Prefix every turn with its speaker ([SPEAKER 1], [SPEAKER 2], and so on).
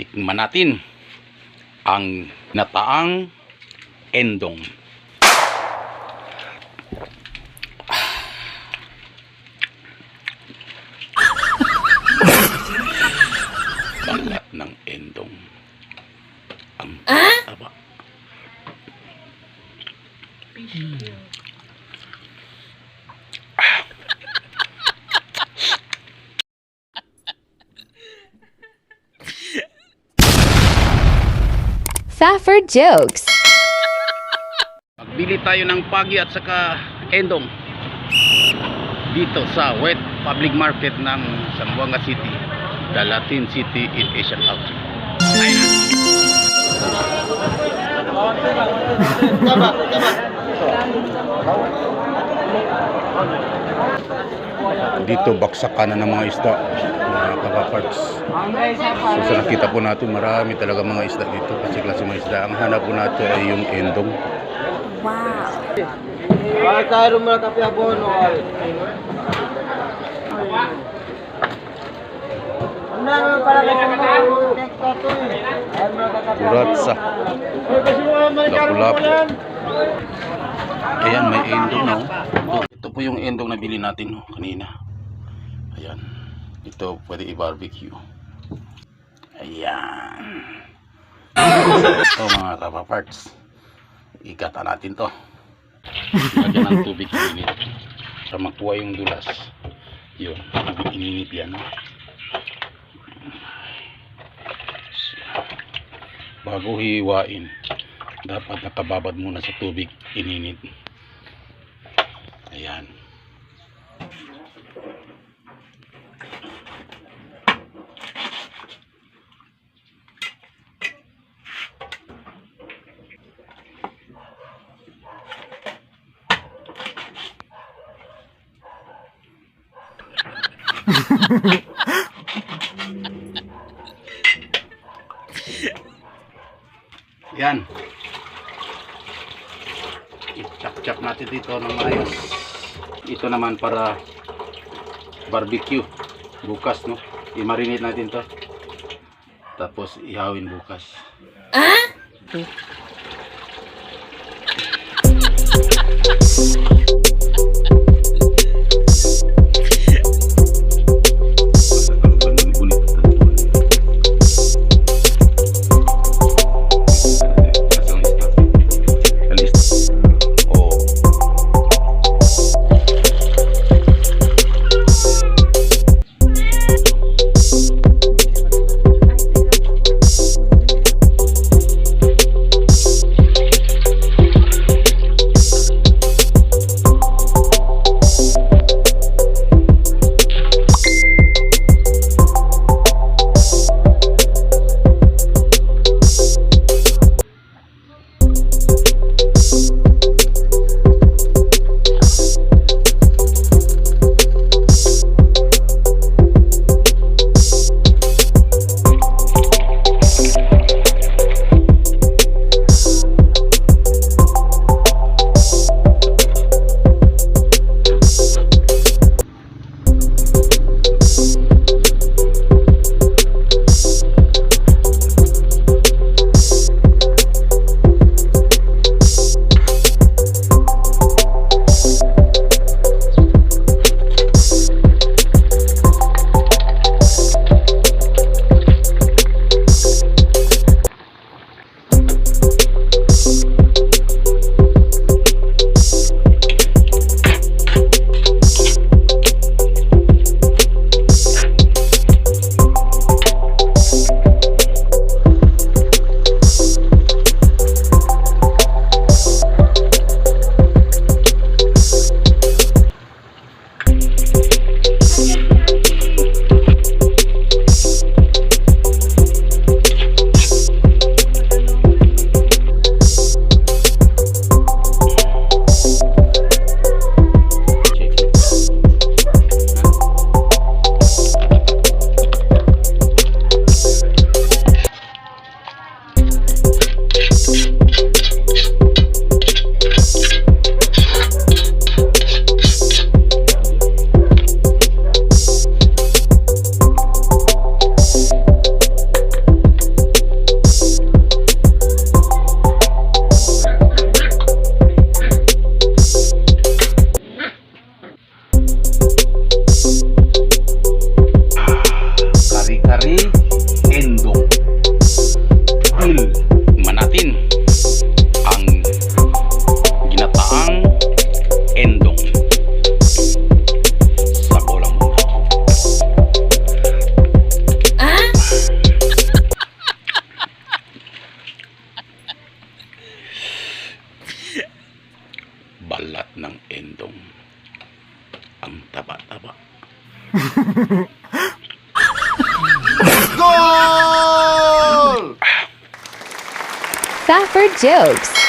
[SPEAKER 1] Tikman natin ang nataang endong. Balat ng endong. Ang taba.
[SPEAKER 2] Safford Jokes.
[SPEAKER 1] Magbili tayo ng pagi at saka endong dito sa Wet Public Market ng Zamboanga City, the Latin City in Asian Culture. Dito baksakan na ng mga isda, mga kapaparts. So sa nakita po natin, marami talaga mga isda dito, kasi klase mga isda. Ang hanap po natin ay yung endong.
[SPEAKER 2] Wow.
[SPEAKER 1] Kuratsa, lapu-lapu. Ayan, may endong na. Ito po yung endong na bili natin kanina. Ayan, ito pwede i-barbecue. Ayan. Ito mga kapaparts, igata natin to. Lagyan ng tubig init para makuha yung dulas. Yun, tubig init yan. Bago hiwain, dapat nakababad muna sa tubig ininit. Ayan. Yan. I-chop-chop natin dito ng maayos. Ito naman para barbecue bukas, no? I-marinate natin to. Tapos ihawin bukas.
[SPEAKER 2] Safford Jokes.